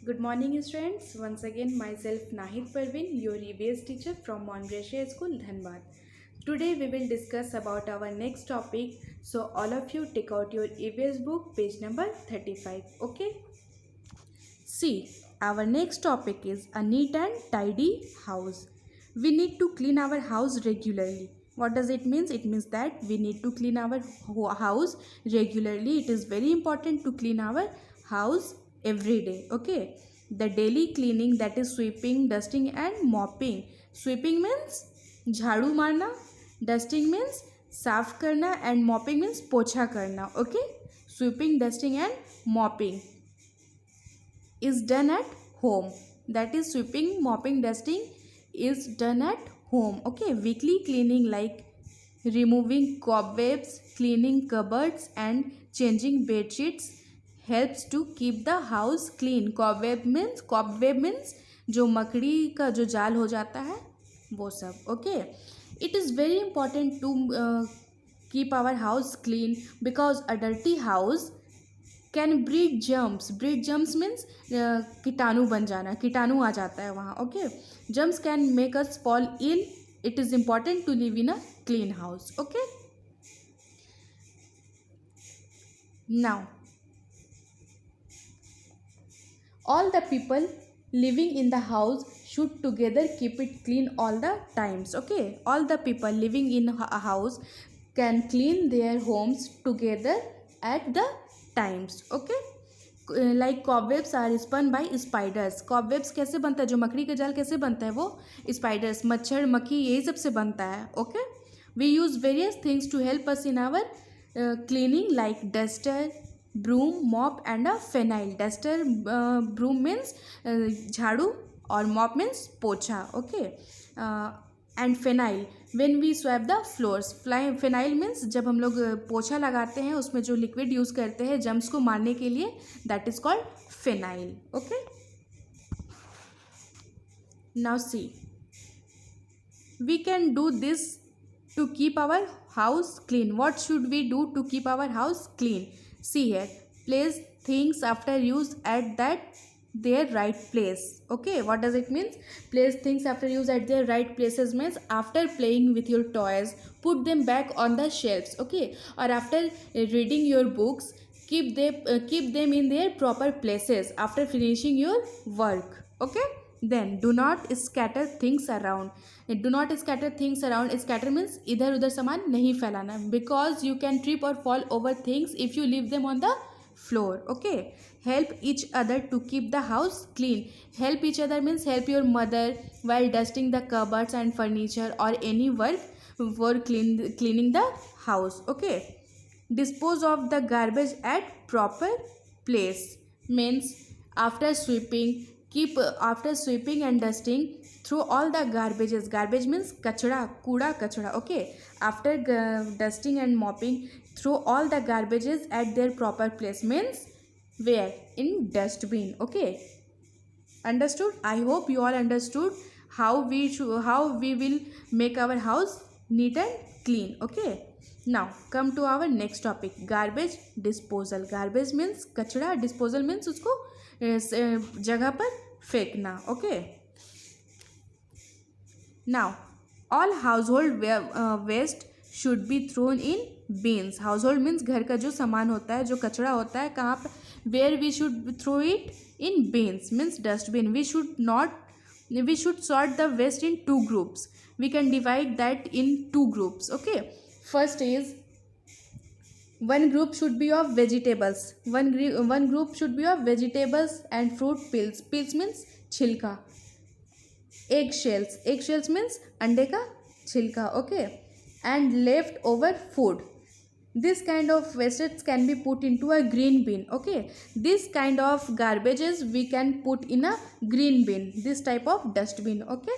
Good morning, students. Once again, myself Nahid Parveen, your EVS teacher from Mongracia School, Dhanbad. Today, we will discuss about our next topic. So, all of you take out your EVS book, page number 35. Okay. See, our next topic is a neat and tidy house. We need to clean our house regularly. What does it mean? It means that we need to clean our house regularly. It is very important to clean our house every day. Okay. The daily cleaning, that is sweeping, dusting and mopping. Sweeping means झाड़ू मारना, dusting means साफ करना and mopping means पोछा करना. Okay. Sweeping, dusting and mopping is done at home. That is sweeping, mopping, dusting is done at home. Okay. Weekly cleaning like removing cobwebs, cleaning cupboards and changing bed sheets helps to keep the house clean. Cobweb means जो मकड़ी का जो जाल हो जाता है वो सब. Okay. It is very important to keep our house clean because a dirty house can breed germs. Breed germs means कीटाणु बन जाना, कीटाणु आ जाता है वहाँ. Okay. Germs can make us fall ill. It is important to live in a clean house. Okay. Now all the people living in the house should together keep it clean all the times. Okay. All the people living in a house can clean their homes together at the times. Okay. Like cobwebs are spun by spiders. Cobwebs कैसे बनता है? जो मकड़ी का जाल कैसे बनता है? वो spiders, मच्छर, मक्खी, यही सब से बनता है. Okay. We use various things to help us in our cleaning like duster, broom, mop and a phenyl. Duster, broom means झाड़ू और mop means पोछा. Okay. And phenyl when we sweep the floors. Phenyl means जब हम लोग पोछा लगाते हैं उसमें जो लिक्विड यूज़ करते हैं जम्स को मारने के लिए, that is called phenyl. Okay. Now see, we can do this to keep our house clean. What should we do to keep our house clean? See here, place things after use at their right place. Okay. What does it mean? Place things after use at their right places means after playing with your toys, put them back on the shelves. Okay. Or after reading your books, keep them in their proper places after finishing your work. Okay. Then do not scatter things around. Do not scatter things around. Scatter means इधर उधर सामान नहीं फैलाना, because you can trip or fall over things if you leave them on the floor. Okay. Help each other to keep the house clean. Help each other means help your mother while dusting the cupboards and furniture or any work for cleaning the house. Okay. Dispose of the garbage at proper place means after sweeping and dusting, throw all the garbages. Garbage means kachra, kooda kachra. Okay. After dusting and mopping, throw all the garbages at their proper place means where? In dustbin. Okay. Understood? I hope you all understood how we will make our house neat and clean. Okay. Now come to our next topic, garbage disposal. Garbage means कचरा, disposal means उसको जगह पर फेंकना. Okay. Now all household waste should be thrown in bins. Household means घर का जो सामान होता है, जो कचरा होता है, कहाँ पर? Where we should throw it? In bins means dustbin. We should sort the waste in two groups. We can divide that in two groups. Okay. First is one group should be of vegetables. One group should be of vegetables and fruit peels. Peels means छिलका. Eggshells means अंडे का छिलका. Okay. And left over food. This kind of wastes can be put into a green bin. Okay. This kind of garbages we can put in a green bin. This type of dustbin. Okay.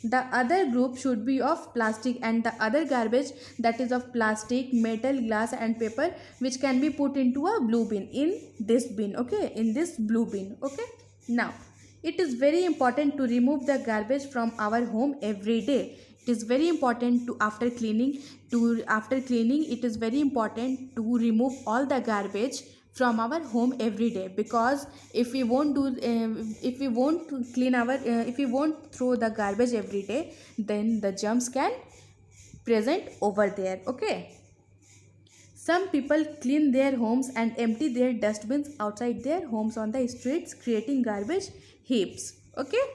The other group should be of plastic, and the other garbage, that is of plastic, metal, glass and paper, which can be put into a blue bin, in this bin. Okay. In this blue bin. Okay. Now it is very important to remove the garbage from our home every day. It is very important to after cleaning it is very important to remove all the garbage from our home every day, because if we won't do if we won't clean our if we won't throw the garbage every day, then the germs can present over there. Okay, some people clean their homes and empty their dustbins outside their homes on the streets, creating garbage heaps. Okay,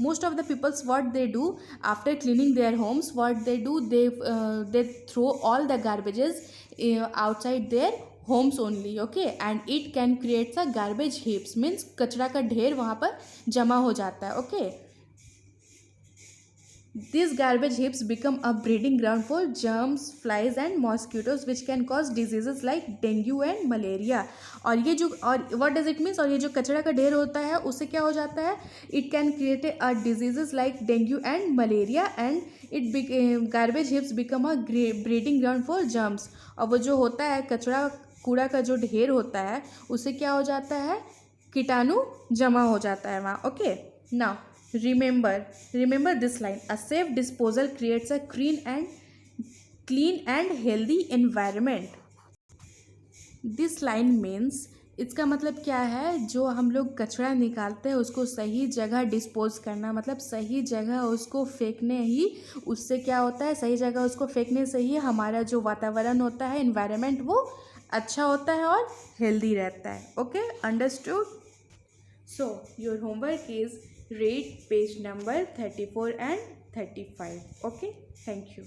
most of the peoples, what they do after cleaning their homes, what they do, they throw all the garbages outside their homes only. Okay, and it can create a garbage heaps, means कचरा का ढेर वहाँ पर जमा हो जाता है. Okay, these garbage heaps become a breeding ground for germs, flies and mosquitoes which can cause diseases like dengue and malaria. और ये जो, और what does it means, और ये जो कचरा का ढेर होता है उससे क्या हो जाता है, it can create a diseases like dengue and malaria, and garbage heaps become a breeding ground for germs. और वो जो होता है कचरा कूड़ा का जो ढेर होता है उससे क्या हो जाता है, कीटाणु जमा हो जाता है वहाँ. Okay, now remember this line: a safe disposal creates a clean and healthy environment. This line means, इसका मतलब क्या है, जो हम लोग कचरा निकालते हैं उसको सही जगह डिस्पोज करना, मतलब सही जगह उसको फेंकने ही, उससे क्या होता है, सही जगह उसको फेंकने से ही हमारा जो वातावरण होता है, एनवायरनमेंट, वो अच्छा होता है और हेल्दी रहता है. Okay, understood. So your homework is read page number 34 and 35. Okay, thank you.